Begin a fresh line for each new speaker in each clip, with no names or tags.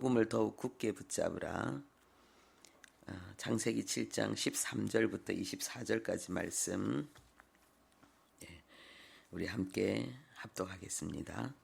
복음을 더욱 굳게 붙잡으라. 창세기 7장 13절부터 24절까지 말씀 우리 함께 합독하겠습니다.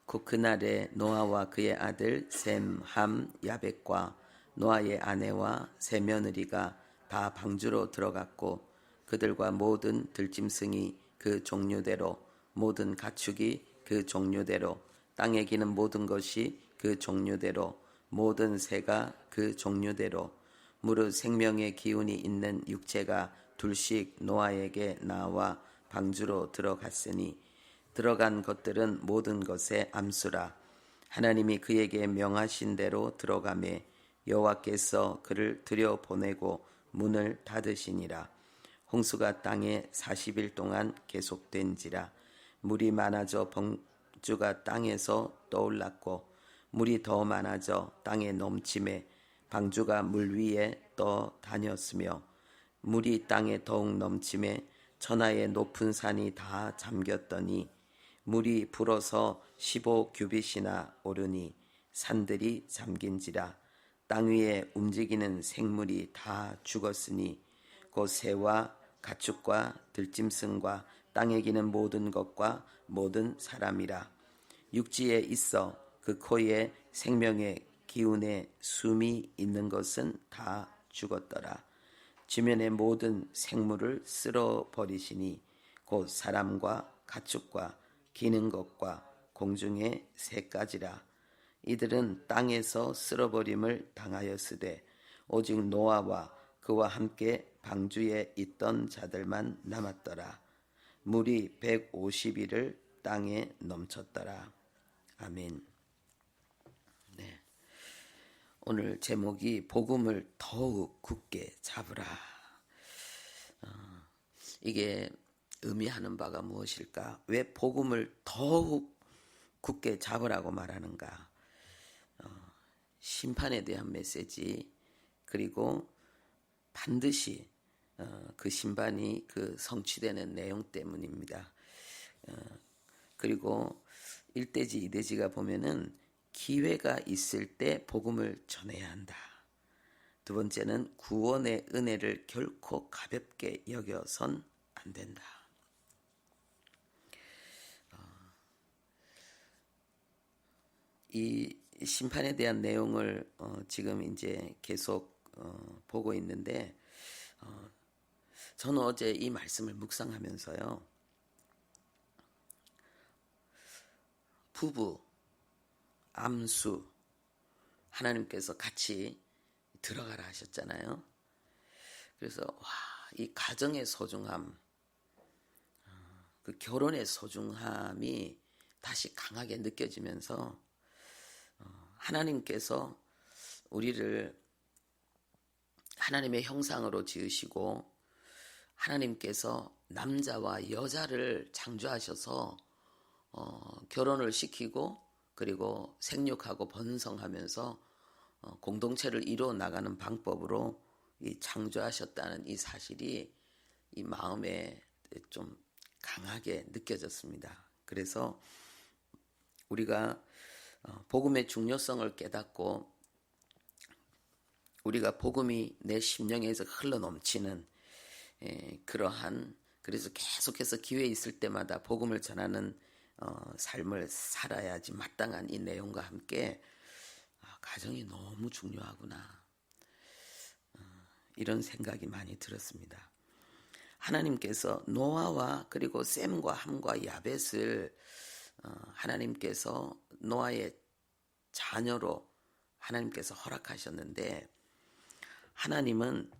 곧 그날에 노아와 그의 아들 셈, 함, 야벳과 노아의 아내와 세 며느리가 다 방주로 들어갔고 그들과 모든 들짐승이 그 종류대로 모든 가축이 그 종류대로 땅에 기는 모든 것이 그 종류대로 모든 새가 그 종류대로 무릇 생명의 기운이 있는 육체가 둘씩 노아에게 나와 방주로 들어갔으니 들어간 것들은 모든 것의 암수라. 하나님이 그에게 명하신 대로 들어가매 여호와께서 그를 들여보내고 문을 닫으시니라. 홍수가 땅에 40일 동안 계속된지라. 물이 많아져 방주가 땅에서 떠올랐고 물이 더 많아져 땅에 넘침에 방주가 물 위에 떠 다녔으며 물이 땅에 더욱 넘침에 천하의 높은 산이 다 잠겼더니 물이 불어서 15규빗이나 오르니 산들이 잠긴지라. 땅 위에 움직이는 생물이 다 죽었으니 곧 새와 가축과 들짐승과 땅에 기는 모든 것과 모든 사람이라. 육지에 있어 그 코에 생명의 기운에 숨이 있는 것은 다 죽었더라. 지면의 모든 생물을 쓸어버리시니 곧 사람과 가축과 기는 것과 공중의 새까지라. 이들은 땅에서 쓸어버림을 당하였으되 오직 노아와 그와 함께 방주에 있던 자들만 남았더라. 물이 150일을 땅에 넘쳤더라. 아멘. 네. 오늘 제목이 복음을 더욱 굳게 잡으라. 이게 의미하는 바가 무엇일까? 왜 복음을 더욱 굳게 잡으라고 말하는가? 심판에 대한 메시지, 그리고 반드시 그 심판이 그 성취되는 내용 때문입니다. 그리고 1대지 2대지가 보면은 기회가 있을 때 복음을 전해야 한다. 두 번째는 구원의 은혜를 결코 가볍게 여겨선 안 된다. 이 심판에 대한 내용을 지금 이제 계속 보고 있는데 저는 어제 이 말씀을 묵상하면서요. 부부, 암수, 하나님께서 같이 들어가라 하셨잖아요. 그래서 이 가정의 소중함, 그 결혼의 소중함이 다시 강하게 느껴지면서 하나님께서 우리를 하나님의 형상으로 지으시고 하나님께서 남자와 여자를 창조하셔서 결혼을 시키고 그리고 생육하고 번성하면서 공동체를 이루어 나가는 방법으로 이 창조하셨다는 이 사실이 이 마음에 좀 강하게 느껴졌습니다. 그래서 우리가 복음의 중요성을 깨닫고 우리가 복음이 내 심령에서 흘러넘치는 그러한, 그래서 계속해서 기회 있을 때마다 복음을 전하는 삶을 살아야지 마땅한 이 내용과 함께 가정이 너무 중요하구나, 이런 생각이 많이 들었습니다. 하나님께서 노아와 그리고 셈과 함과 야벳을 하나님께서 노아의 자녀로 하나님께서 허락하셨는데 하나님은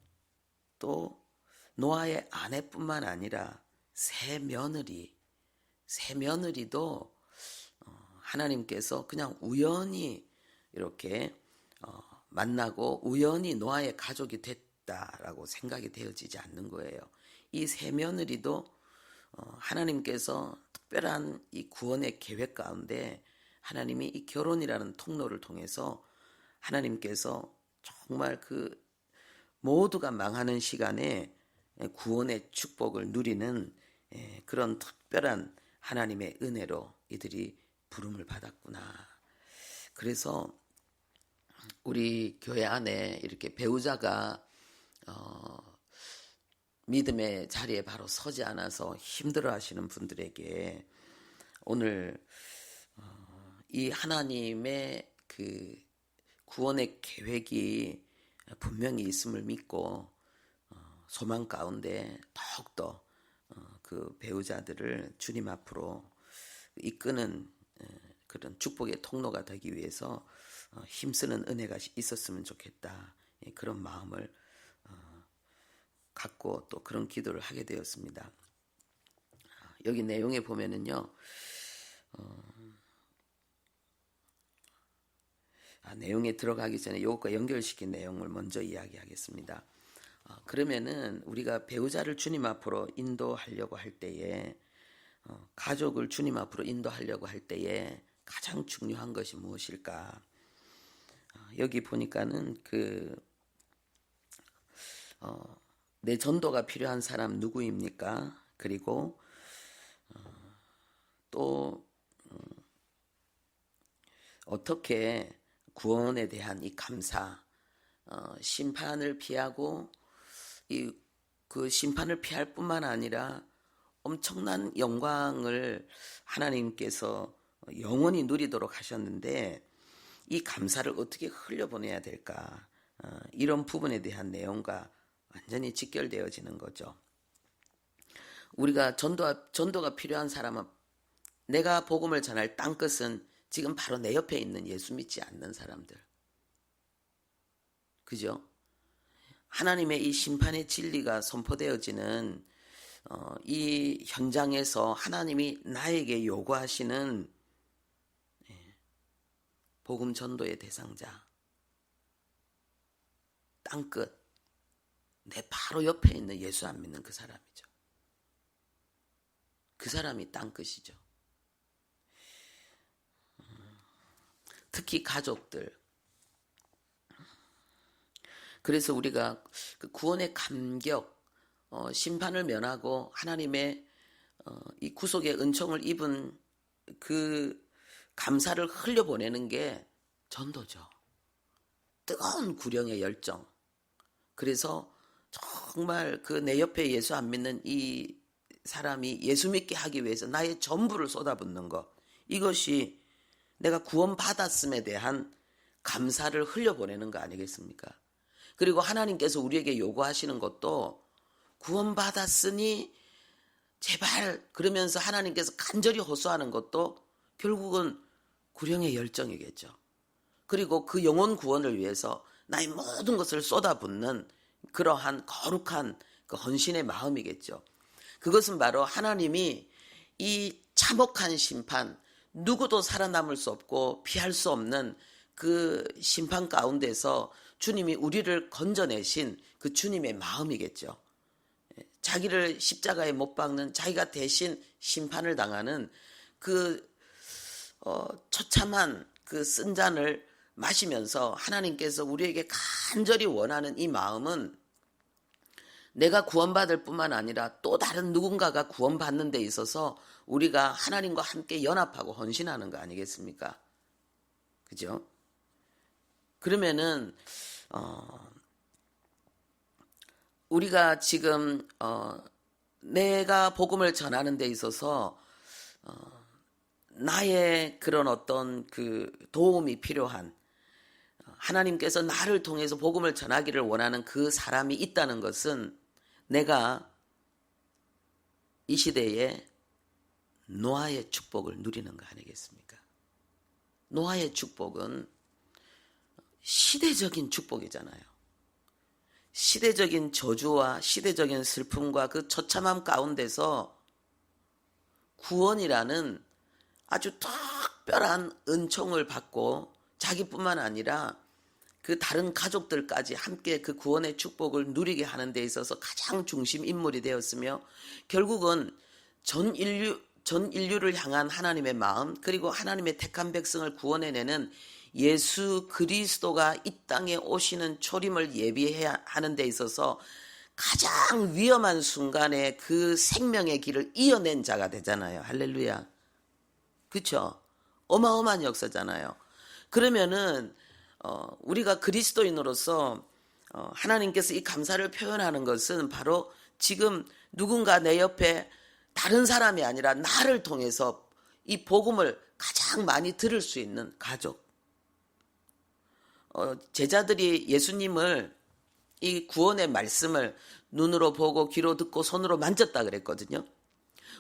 또 노아의 아내뿐만 아니라 세 며느리도 하나님께서 그냥 우연히 이렇게 만나고 우연히 노아의 가족이 됐다라고 생각이 되어지지 않는 거예요. 이 세 며느리도 하나님께서 특별한 이 구원의 계획 가운데 하나님이 이 결혼이라는 통로를 통해서 하나님께서 정말 그 모두가 망하는 시간에 구원의 축복을 누리는 그런 특별한 하나님의 은혜로 이들이 부름을 받았구나. 그래서 우리 교회 안에 이렇게 배우자가 믿음의 자리에 바로 서지 않아서 힘들어하시는 분들에게 오늘 이 하나님의 그 구원의 계획이 분명히 있음을 믿고 소망 가운데 더욱더 그 배우자들을 주님 앞으로 이끄는 그런 축복의 통로가 되기 위해서 힘쓰는 은혜가 있었으면 좋겠다. 그런 마음을 갖고 또 그런 기도를 하게 되었습니다. 여기 내용에 보면은요, 내용에 들어가기 전에 이것과 연결시킨 내용을 먼저 이야기하겠습니다. 그러면은 우리가 배우자를 주님 앞으로 인도하려고 할 때에 가족을 주님 앞으로 인도하려고 할 때에 가장 중요한 것이 무엇일까? 여기 보니까는 내 전도가 필요한 사람 누구입니까? 그리고 또 어떻게 구원에 대한 이 감사, 심판을 피하고 그 심판을 피할 뿐만 아니라 엄청난 영광을 하나님께서 영원히 누리도록 하셨는데 이 감사를 어떻게 흘려보내야 될까? 이런 부분에 대한 내용과 완전히 직결되어지는 거죠. 우리가 전도가 필요한 사람은 내가 복음을 전할 땅끝은 지금 바로 내 옆에 있는 예수 믿지 않는 사람들. 그죠? 하나님의 이 심판의 진리가 선포되어지는 이 현장에서 하나님이 나에게 요구하시는 복음 전도의 대상자, 땅끝, 내 바로 옆에 있는 예수 안 믿는 그 사람이죠. 그 사람이 땅끝이죠. 특히 가족들. 그래서 우리가 그 구원의 감격, 심판을 면하고 하나님의 이 구속의 은총을 입은 그 감사를 흘려보내는 게 전도죠. 뜨거운 구령의 열정. 그래서 정말 그 내 옆에 예수 안 믿는 이 사람이 예수 믿게 하기 위해서 나의 전부를 쏟아붓는 것. 이것이 내가 구원받았음에 대한 감사를 흘려보내는 거 아니겠습니까? 그리고 하나님께서 우리에게 요구하시는 것도 구원받았으니 제발 그러면서 하나님께서 간절히 호소하는 것도 결국은 구령의 열정이겠죠. 그리고 그 영혼 구원을 위해서 나의 모든 것을 쏟아붓는 그러한 거룩한 그 헌신의 마음이겠죠. 그것은 바로 하나님이 이 참혹한 심판, 누구도 살아남을 수 없고 피할 수 없는 그 심판 가운데서 주님이 우리를 건져내신 그 주님의 마음이겠죠. 자기를 십자가에 못 박는 자기가 대신 심판을 당하는 그 처참한 그 쓴 잔을 마시면서 하나님께서 우리에게 간절히 원하는 이 마음은 내가 구원받을 뿐만 아니라 또 다른 누군가가 구원받는 데 있어서 우리가 하나님과 함께 연합하고 헌신하는 거 아니겠습니까? 그죠? 그러면은 우리가 지금 내가 복음을 전하는 데 있어서 나의 그런 어떤 그 도움이 필요한 하나님께서 나를 통해서 복음을 전하기를 원하는 그 사람이 있다는 것은 내가 이 시대에 노아의 축복을 누리는 거 아니겠습니까? 노아의 축복은 시대적인 축복이잖아요. 시대적인 저주와 시대적인 슬픔과 그 처참함 가운데서 구원이라는 아주 특별한 은총을 받고 자기뿐만 아니라 그 다른 가족들까지 함께 그 구원의 축복을 누리게 하는 데 있어서 가장 중심 인물이 되었으며 결국은 전 인류를 향한 하나님의 마음 그리고 하나님의 택한 백성을 구원해내는 예수 그리스도가 이 땅에 오시는 초림을 예비해야 하는 데 있어서 가장 위험한 순간에 그 생명의 길을 이어낸 자가 되잖아요. 할렐루야. 그렇죠? 어마어마한 역사잖아요. 그러면은 우리가 그리스도인으로서 하나님께서 이 감사를 표현하는 것은 바로 지금 누군가 내 옆에 다른 사람이 아니라 나를 통해서 이 복음을 가장 많이 들을 수 있는 가족. 제자들이 예수님을 이 구원의 말씀을 눈으로 보고 귀로 듣고 손으로 만졌다 그랬거든요.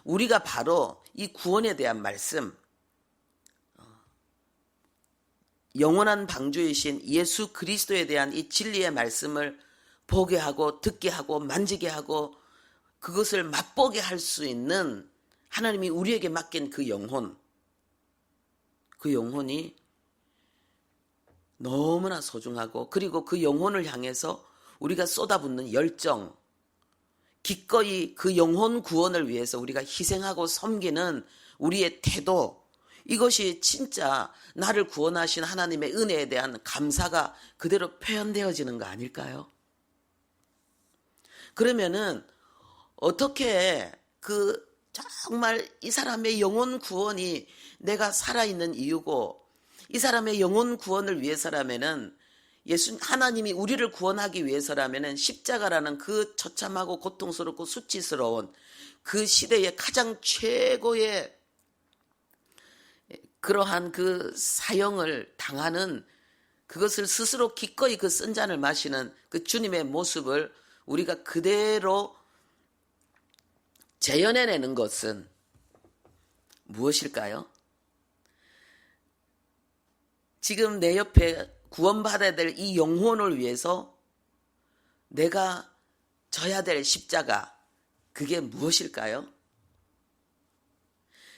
우리가 바로 이 구원에 대한 말씀, 영원한 방주이신 예수 그리스도에 대한 이 진리의 말씀을 보게 하고 듣게 하고 만지게 하고 그것을 맛보게 할 수 있는 하나님이 우리에게 맡긴 그 영혼이 너무나 소중하고, 그리고 그 영혼을 향해서 우리가 쏟아붓는 열정, 기꺼이 그 영혼 구원을 위해서 우리가 희생하고 섬기는 우리의 태도, 이것이 진짜 나를 구원하신 하나님의 은혜에 대한 감사가 그대로 표현되어지는 거 아닐까요? 그러면은 어떻게 정말 이 사람의 영혼 구원이 내가 살아있는 이유고, 이 사람의 영혼 구원을 위해서라면은, 하나님이 우리를 구원하기 위해서라면은 십자가라는 그 처참하고 고통스럽고 수치스러운 그 시대의 가장 최고의 그러한 그 사형을 당하는, 그것을 스스로 기꺼이 그 쓴 잔을 마시는 그 주님의 모습을 우리가 그대로 재현해내는 것은 무엇일까요? 지금 내 옆에 구원받아야 될 이 영혼을 위해서 내가 져야 될 십자가, 그게 무엇일까요?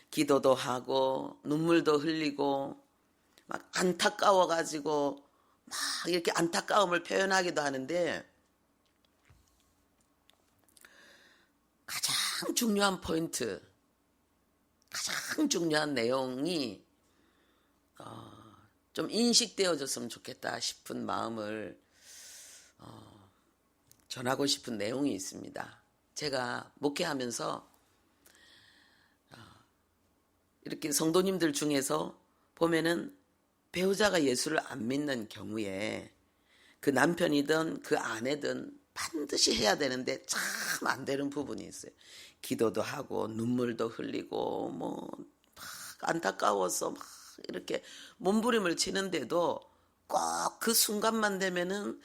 기도도 하고 눈물도 흘리고 막 안타까워가지고 막 이렇게 안타까움을 표현하기도 하는데, 가장 중요한 포인트, 가장 중요한 내용이 좀 인식되어졌으면 좋겠다 싶은 마음을 전하고 싶은 내용이 있습니다. 제가 목회하면서 이렇게 성도님들 중에서 보면은 배우자가 예수를 안 믿는 경우에 그 남편이든 그 아내든 반드시 해야 되는데 참 안 되는 부분이 있어요. 기도도 하고 눈물도 흘리고 막 안타까워서 막 이렇게 몸부림을 치는데도 꼭 그 순간만 되면은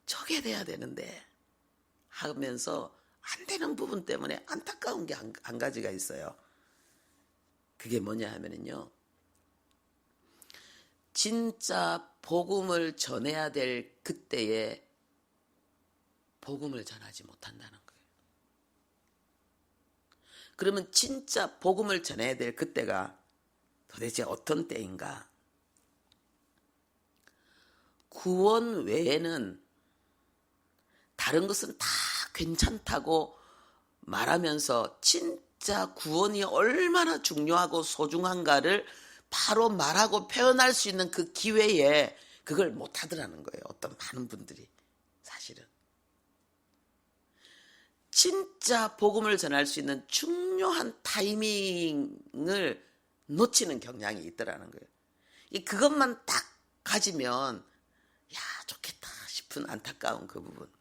저게 돼야 되는데 하면서 안 되는 부분 때문에 안타까운 게 한 가지가 있어요. 그게 뭐냐 하면은요, 진짜 복음을 전해야 될 그때에 복음을 전하지 못한다는 거예요. 그러면 진짜 복음을 전해야 될 그때가 도대체 어떤 때인가? 구원 외에는 다른 것은 다 괜찮다고 말하면서 진짜 구원이 얼마나 중요하고 소중한가를 바로 말하고 표현할 수 있는 그 기회에 그걸 못 하더라는 거예요. 어떤 많은 분들이. 사실은 진짜 복음을 전할 수 있는 중요한 타이밍을 놓치는 경향이 있더라는 거예요. 그것만 딱 가지면 야 좋겠다 싶은 안타까운 그 부분.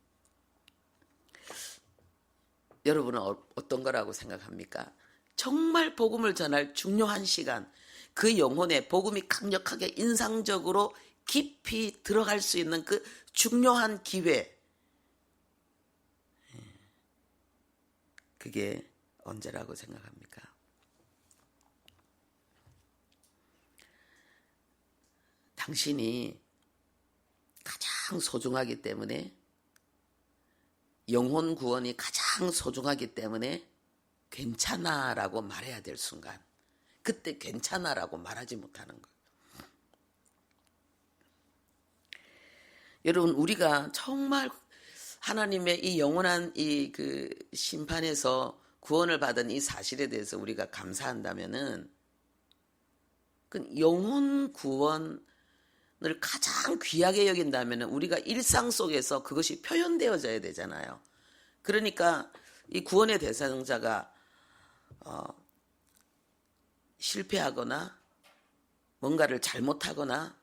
여러분은 어떤 거라고 생각합니까? 정말 복음을 전할 중요한 시간, 그 영혼에 복음이 강력하게 인상적으로 깊이 들어갈 수 있는 그 중요한 기회, 그게 언제라고 생각합니까? 당신이 가장 소중하기 때문에, 영혼 구원이 가장 소중하기 때문에 괜찮아 라고 말해야 될 순간, 그때 괜찮아 라고 말하지 못하는 거예요. 여러분, 우리가 정말 하나님의 이 영원한 이 그 심판에서 구원을 받은 이 사실에 대해서 우리가 감사한다면은, 그 영혼 구원을 가장 귀하게 여긴다면은 우리가 일상 속에서 그것이 표현되어져야 되잖아요. 그러니까 이 구원의 대상자가 실패하거나 뭔가를 잘못하거나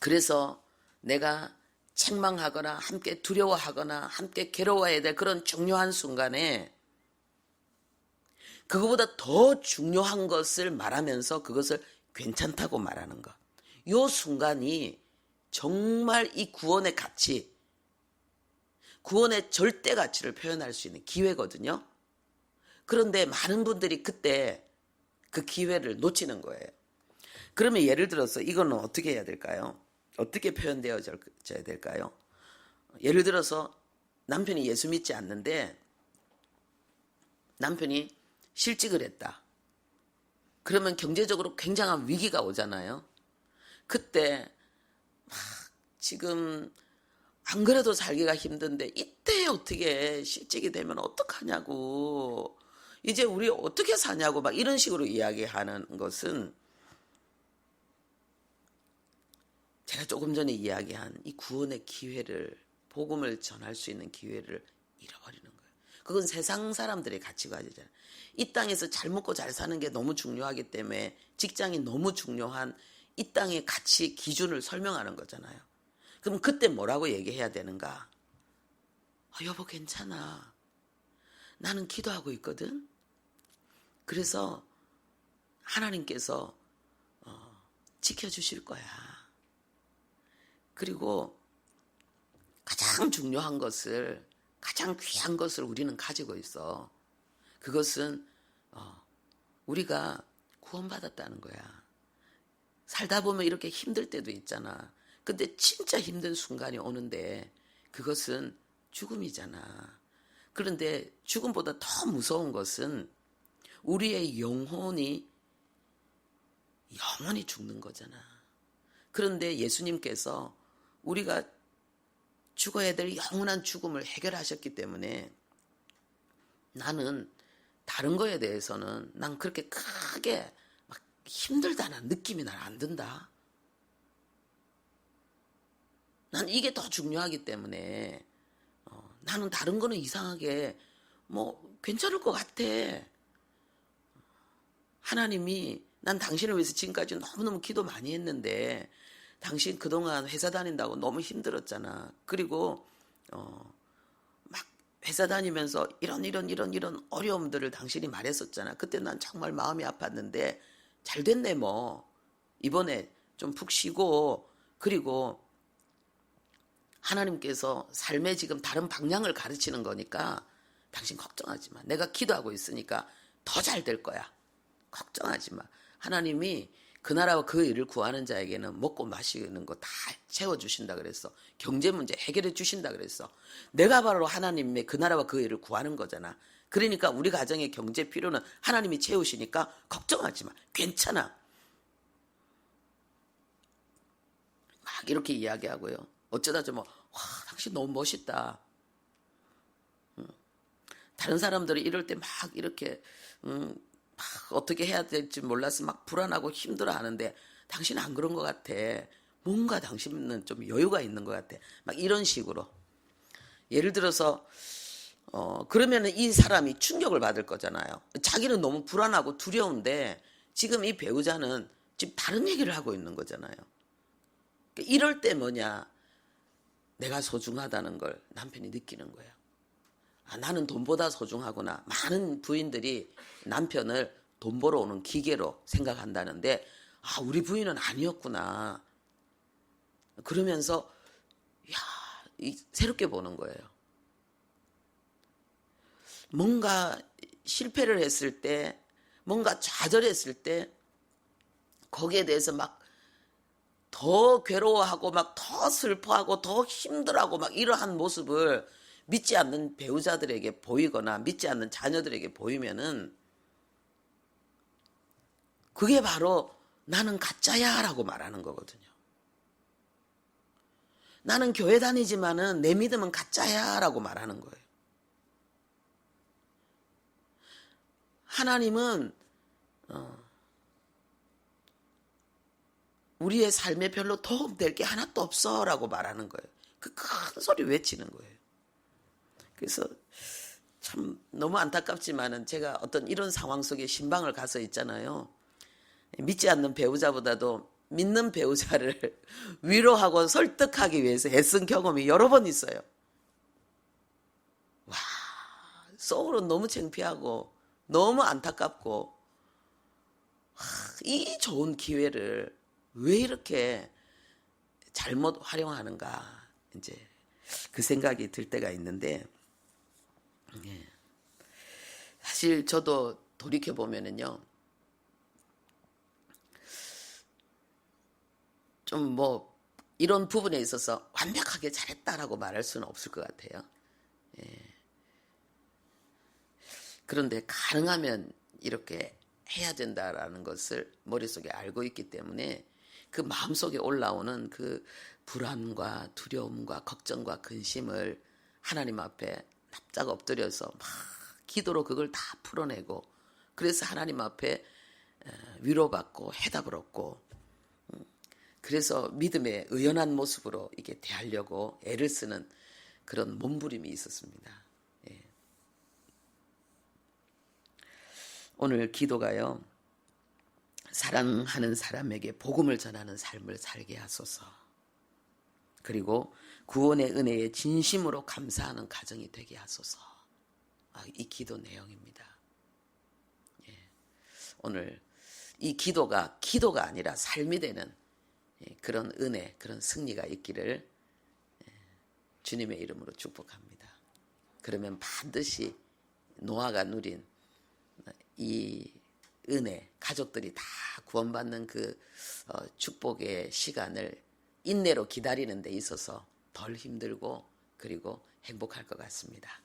그래서 내가 책망하거나 함께 두려워하거나 함께 괴로워해야 될 그런 중요한 순간에 그거보다 더 중요한 것을 말하면서 그것을 괜찮다고 말하는 것. 요 순간이 정말 이 구원의 가치, 구원의 절대 가치를 표현할 수 있는 기회거든요. 그런데 많은 분들이 그때 그 기회를 놓치는 거예요. 그러면 예를 들어서 이거는 어떻게 해야 될까요? 어떻게 표현되어져야 될까요? 예를 들어서 남편이 예수 믿지 않는데 남편이 실직을 했다. 그러면 경제적으로 굉장한 위기가 오잖아요. 그때 막 지금 안 그래도 살기가 힘든데 이때 어떻게 실직이 되면 어떡하냐고, 이제 우리 어떻게 사냐고 막 이런 식으로 이야기하는 것은 제가 조금 전에 이야기한 이 구원의 기회를, 복음을 전할 수 있는 기회를 잃어버리는 거예요. 그건 세상 사람들의 가치관이잖아요. 이 땅에서 잘 먹고 잘 사는 게 너무 중요하기 때문에 직장이 너무 중요한 이 땅의 가치 기준을 설명하는 거잖아요. 그럼 그때 뭐라고 얘기해야 되는가? 여보 괜찮아. 나는 기도하고 있거든. 그래서 하나님께서 지켜주실 거야. 그리고 가장 중요한 것을, 가장 귀한 것을 우리는 가지고 있어. 그것은 우리가 구원받았다는 거야. 살다 보면 이렇게 힘들 때도 있잖아. 근데 진짜 힘든 순간이 오는데 그것은 죽음이잖아. 그런데 죽음보다 더 무서운 것은 우리의 영혼이 죽는 거잖아. 그런데 예수님께서 우리가 죽어야 될 영원한 죽음을 해결하셨기 때문에 나는 다른 거에 대해서는 난 그렇게 크게 막 힘들다는 느낌이 난 안 든다. 난 이게 더 중요하기 때문에 나는 다른 거는 이상하게 뭐 괜찮을 것 같아. 하나님이 난 당신을 위해서 지금까지 너무너무 기도 많이 했는데 당신 그동안 회사 다닌다고 너무 힘들었잖아. 그리고 막 회사 다니면서 이런 어려움들을 당신이 말했었잖아. 그때 난 정말 마음이 아팠는데 잘 됐네 뭐. 이번에 좀 푹 쉬고, 그리고 하나님께서 삶의 지금 다른 방향을 가르치는 거니까 당신 걱정하지 마. 내가 기도하고 있으니까 더 잘 될 거야. 걱정하지 마. 하나님이 그 나라와 그 일을 구하는 자에게는 먹고 마시는 거 다 채워주신다 그랬어. 경제 문제 해결해 주신다 그랬어. 내가 바로 하나님의 그 나라와 그 일을 구하는 거잖아. 그러니까 우리 가정의 경제 필요는 하나님이 채우시니까 걱정하지 마. 괜찮아. 막 이렇게 이야기하고요. 어쩌다 좀 와, 당신 너무 멋있다. 다른 사람들이 이럴 때 막 이렇게 막 어떻게 해야 될지 몰라서 막 불안하고 힘들어 하는데 당신은 안 그런 것 같아. 뭔가 당신은 좀 여유가 있는 것 같아. 막 이런 식으로. 예를 들어서 그러면은 이 사람이 충격을 받을 거잖아요. 자기는 너무 불안하고 두려운데 지금 이 배우자는 지금 다른 얘기를 하고 있는 거잖아요. 이럴 때 뭐냐? 내가 소중하다는 걸 남편이 느끼는 거예요. 나는 돈보다 소중하구나. 많은 부인들이 남편을 돈 벌어 오는 기계로 생각한다는데 우리 부인은 아니었구나. 그러면서 새롭게 보는 거예요. 뭔가 실패를 했을 때, 뭔가 좌절했을 때 거기에 대해서 막 더 괴로워하고 막 더 슬퍼하고 더 힘들어하고 막 이러한 모습을 믿지 않는 배우자들에게 보이거나 믿지 않는 자녀들에게 보이면은 그게 바로 나는 가짜야 라고 말하는 거거든요. 나는 교회 다니지만은 내 믿음은 가짜야 라고 말하는 거예요. 하나님은 우리의 삶에 별로 도움될 게 하나도 없어 라고 말하는 거예요. 그 큰 소리 외치는 거예요. 그래서 참 너무 안타깝지만은 제가 어떤 이런 상황 속에 신방을 가서 있잖아요. 믿지 않는 배우자보다도 믿는 배우자를 위로하고 설득하기 위해서 애쓴 경험이 여러 번 있어요. 와, 속으로 너무 창피하고 너무 안타깝고, 이 좋은 기회를 왜 이렇게 잘못 활용하는가, 이제 그 생각이 들 때가 있는데, 사실 저도 돌이켜 보면은요, 좀 뭐 이런 부분에 있어서 완벽하게 잘했다라고 말할 수는 없을 것 같아요. 그런데 가능하면 이렇게 해야 된다라는 것을 머릿속에 알고 있기 때문에 그 마음속에 올라오는 그 불안과 두려움과 걱정과 근심을 하나님 앞에 납작 엎드려서 막 기도로 그걸 다 풀어내고, 그래서 하나님 앞에 위로받고 해답을 얻고, 그래서 믿음의 의연한 모습으로 이게 대하려고 애를 쓰는 그런 몸부림이 있었습니다. 오늘 기도가요, 사랑하는 사람에게 복음을 전하는 삶을 살게 하소서. 그리고 구원의 은혜에 진심으로 감사하는 가정이 되게 하소서. 이 기도 내용입니다. 오늘 이 기도가 아니라 삶이 되는 그런 은혜, 그런 승리가 있기를 주님의 이름으로 축복합니다. 그러면 반드시 노아가 누린 이 은혜, 가족들이 다 구원받는 그 축복의 시간을 인내로 기다리는 데 있어서 덜 힘들고 그리고 행복할 것 같습니다.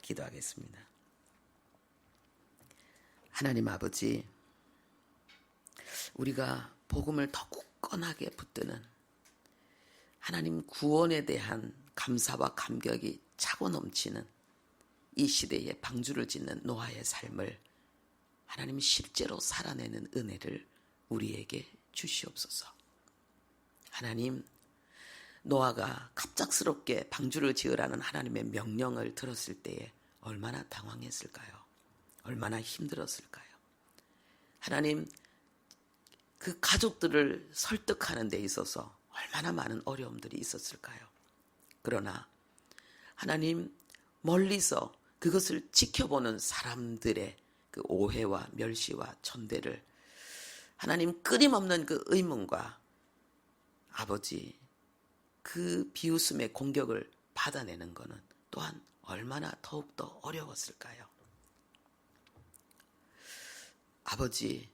기도하겠습니다. 하나님 아버지, 우리가 복음을 더 굳건하게 붙드는 하나님 구원에 대한 감사와 감격이 차고 넘치는 이 시대에 방주를 짓는 노아의 삶을 하나님 실제로 살아내는 은혜를 우리에게 주시옵소서. 하나님, 노아가 갑작스럽게 방주를 지으라는 하나님의 명령을 들었을 때에 얼마나 당황했을까요? 얼마나 힘들었을까요? 하나님, 그 가족들을 설득하는 데 있어서 얼마나 많은 어려움들이 있었을까요? 그러나 하나님, 멀리서 그것을 지켜보는 사람들의 그 오해와 멸시와 천대를 하나님 끊임없는 그 의문과 아버지 그 비웃음의 공격을 받아내는 것은 또한 얼마나 더욱더 어려웠을까요? 아버지,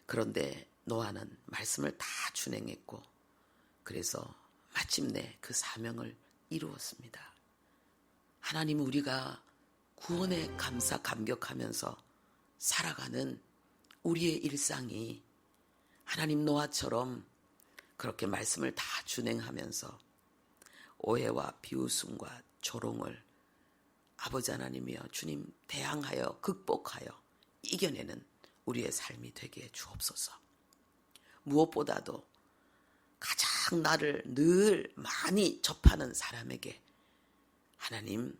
그런데 노아는 말씀을 다 준행했고 그래서 마침내 그 사명을 이루었습니다. 하나님, 우리가 구원에 감사 감격하면서 살아가는 우리의 일상이 하나님 노아처럼 그렇게 말씀을 다 준행하면서 오해와 비웃음과 조롱을 아버지 하나님이여 주님 대항하여 극복하여 이겨내는 우리의 삶이 되게 주옵소서. 무엇보다도 가장 나를 늘 많이 접하는 사람에게 하나님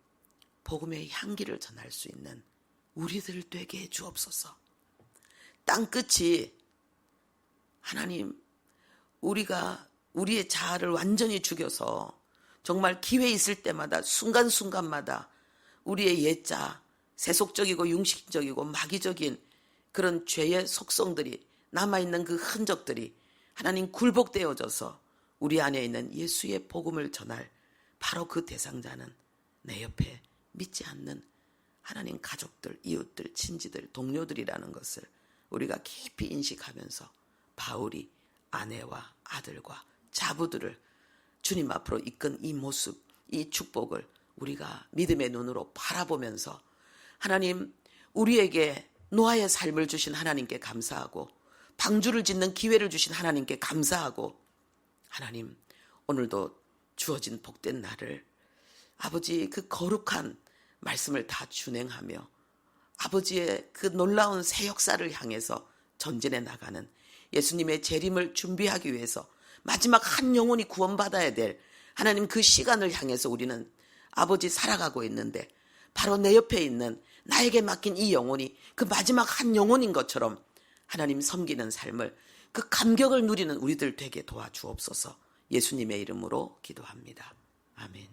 복음의 향기를 전할 수 있는 우리들 되게 주옵소서. 땅끝이 하나님 우리가 우리의 자아를 완전히 죽여서 정말 기회 있을 때마다 순간순간마다 우리의 옛자, 세속적이고 융식적이고 마귀적인 그런 죄의 속성들이 남아있는 그 흔적들이 하나님 굴복되어져서 우리 안에 있는 예수의 복음을 전할 바로 그 대상자는 내 옆에 믿지 않는 하나님 가족들, 이웃들, 친지들, 동료들이라는 것을 우리가 깊이 인식하면서 바울이 아내와 아들과 자부들을 주님 앞으로 이끈 이 모습, 이 축복을 우리가 믿음의 눈으로 바라보면서 하나님 우리에게 노아의 삶을 주신 하나님께 감사하고 방주를 짓는 기회를 주신 하나님께 감사하고 하나님 오늘도 주어진 복된 날을 아버지 그 거룩한 말씀을 다 준행하며 아버지의 그 놀라운 새 역사를 향해서 전진해 나가는 예수님의 재림을 준비하기 위해서 마지막 한 영혼이 구원받아야 될 하나님 그 시간을 향해서 우리는 아버지 살아가고 있는데 바로 내 옆에 있는 나에게 맡긴 이 영혼이 그 마지막 한 영혼인 것처럼 하나님 섬기는 삶을, 그 감격을 누리는 우리들 되게 도와주옵소서. 예수님의 이름으로 기도합니다. 아멘.